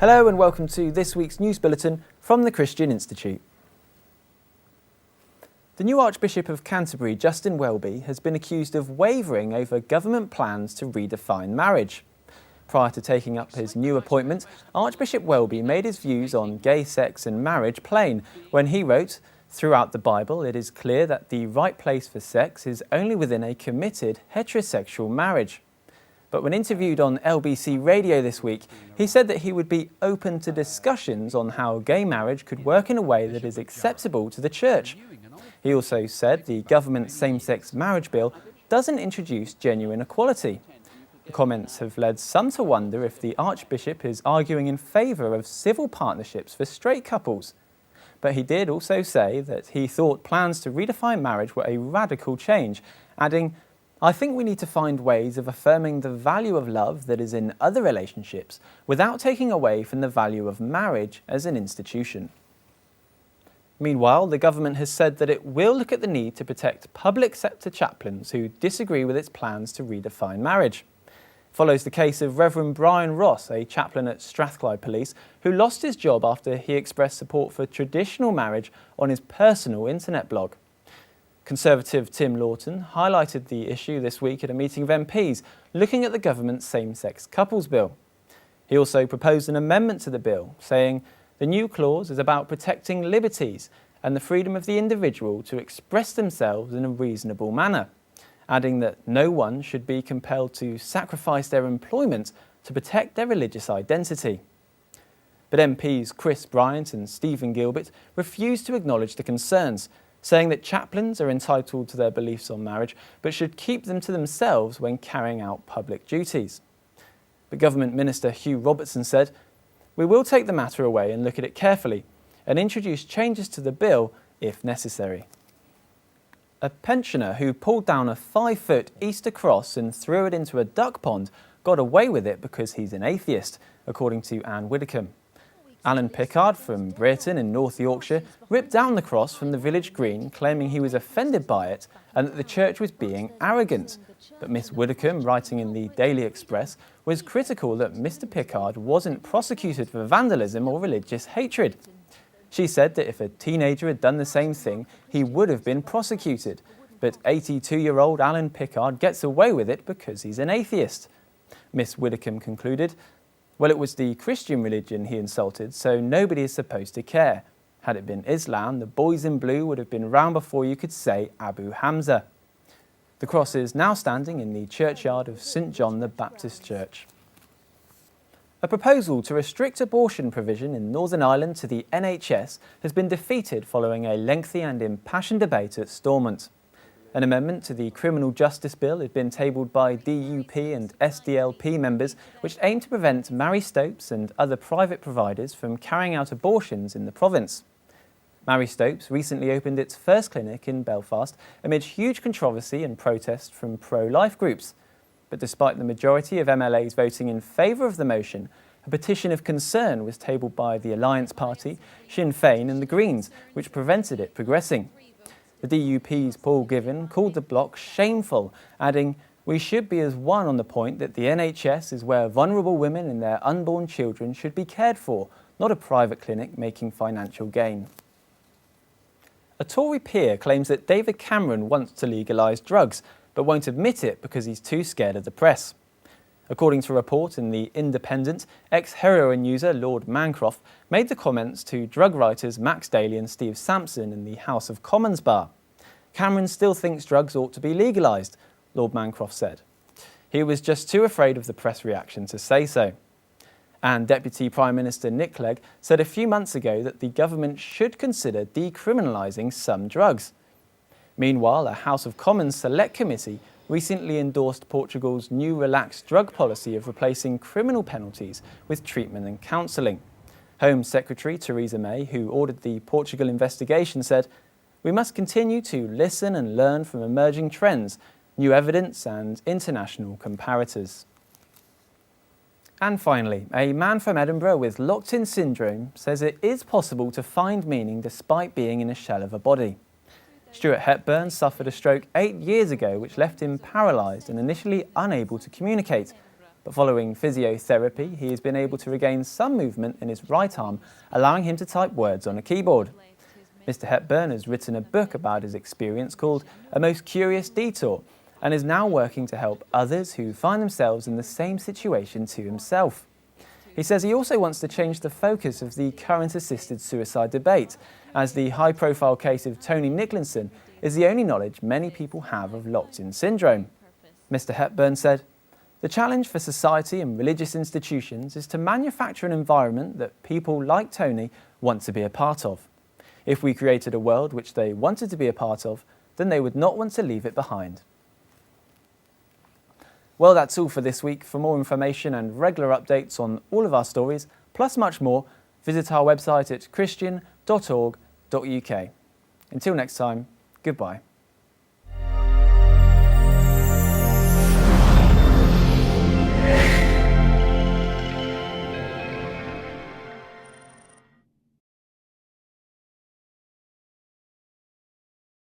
Hello and welcome to this week's news bulletin from the Christian Institute. The new Archbishop of Canterbury, Justin Welby, has been accused of wavering over government plans to redefine marriage. Prior to taking up his new appointment, Archbishop Welby made his views on gay sex and marriage plain when he wrote, "Throughout the Bible, it is clear that the right place for sex is only within a committed heterosexual marriage." But when interviewed on LBC Radio this week, he said that he would be open to discussions on how gay marriage could work in a way that is acceptable to the church. He also said the government same-sex marriage bill doesn't introduce genuine equality. The comments have led some to wonder if the Archbishop is arguing in favour of civil partnerships for straight couples. But he did also say that he thought plans to redefine marriage were a radical change, adding, "I think we need to find ways of affirming the value of love that is in other relationships without taking away from the value of marriage as an institution." Meanwhile, the government has said that it will look at the need to protect public sector chaplains who disagree with its plans to redefine marriage. It follows the case of Rev Brian Ross, a chaplain at Strathclyde Police, who lost his job after he expressed support for traditional marriage on his personal internet blog. Conservative Tim Lawton highlighted the issue this week at a meeting of MPs looking at the government's same-sex couples bill. He also proposed an amendment to the bill, saying the new clause is about protecting liberties and the freedom of the individual to express themselves in a reasonable manner, adding that no one should be compelled to sacrifice their employment to protect their religious identity. But MPs Chris Bryant and Stephen Gilbert refused to acknowledge the concerns, saying that chaplains are entitled to their beliefs on marriage but should keep them to themselves when carrying out public duties. But Government Minister Hugh Robertson said, "We will take the matter away and look at it carefully and introduce changes to the bill if necessary." A pensioner who pulled down a 5-foot Easter cross and threw it into a duck pond got away with it because he's an atheist, according to Ann Widdecombe. Alan Pickard from Britain in North Yorkshire ripped down the cross from the village green, claiming he was offended by it and that the church was being arrogant. But Miss Widdecombe, writing in the Daily Express, was critical that Mr Pickard wasn't prosecuted for vandalism or religious hatred. She said that if a teenager had done the same thing, he would have been prosecuted. But 82-year-old Alan Pickard gets away with it because he's an atheist. Miss Widdecombe concluded, "Well, it was the Christian religion he insulted, so nobody is supposed to care. Had it been Islam, the boys in blue would have been round before you could say Abu Hamza." The cross is now standing in the churchyard of St John the Baptist Church. A proposal to restrict abortion provision in Northern Ireland to the NHS has been defeated following a lengthy and impassioned debate at Stormont. An amendment to the Criminal Justice Bill had been tabled by DUP and SDLP members, which aim to prevent Mary Stopes and other private providers from carrying out abortions in the province. Mary Stopes recently opened its first clinic in Belfast amid huge controversy and protest from pro-life groups. But despite the majority of MLAs voting in favour of the motion, a petition of concern was tabled by the Alliance Party, Sinn Féin and the Greens, which prevented it progressing. The DUP's Paul Given called the bloc shameful, adding, "We should be as one on the point that the NHS is where vulnerable women and their unborn children should be cared for, not a private clinic making financial gain." A Tory peer claims that David Cameron wants to legalise drugs, but won't admit it because he's too scared of the press. According to a report in The Independent, ex-heroin user Lord Mancroft made the comments to drug writers Max Daly and Steve Sampson in the House of Commons bar. "Cameron still thinks drugs ought to be legalised," Lord Mancroft said. He was just too afraid of the press reaction to say so. And Deputy Prime Minister Nick Clegg said a few months ago that the government should consider decriminalising some drugs. Meanwhile, a House of Commons Select Committee recently endorsed Portugal's new relaxed drug policy of replacing criminal penalties with treatment and counselling. Home Secretary Theresa May, who ordered the Portugal investigation, said, "We must continue to listen and learn from emerging trends, new evidence and international comparators." And finally, a man from Edinburgh with Lockedin Syndrome says it is possible to find meaning despite being in a shell of a body. Stuart Hepburn suffered a stroke 8 years ago which left him paralysed and initially unable to communicate. But following physiotherapy, he has been able to regain some movement in his right arm, allowing him to type words on a keyboard. Mr. Hepburn has written a book about his experience called A Most Curious Detour, and is now working to help others who find themselves in the same situation to himself. He says he also wants to change the focus of the current assisted suicide debate, as the high-profile case of Tony Nicholson is the only knowledge many people have of Lockedin Syndrome. Mr. Hepburn said, "The challenge for society and religious institutions is to manufacture an environment that people like Tony want to be a part of. If we created a world which they wanted to be a part of, then they would not want to leave it behind." Well, that's all for this week. For more information and regular updates on all of our stories, plus much more, visit our website at christian.org.uk. Until next time, goodbye.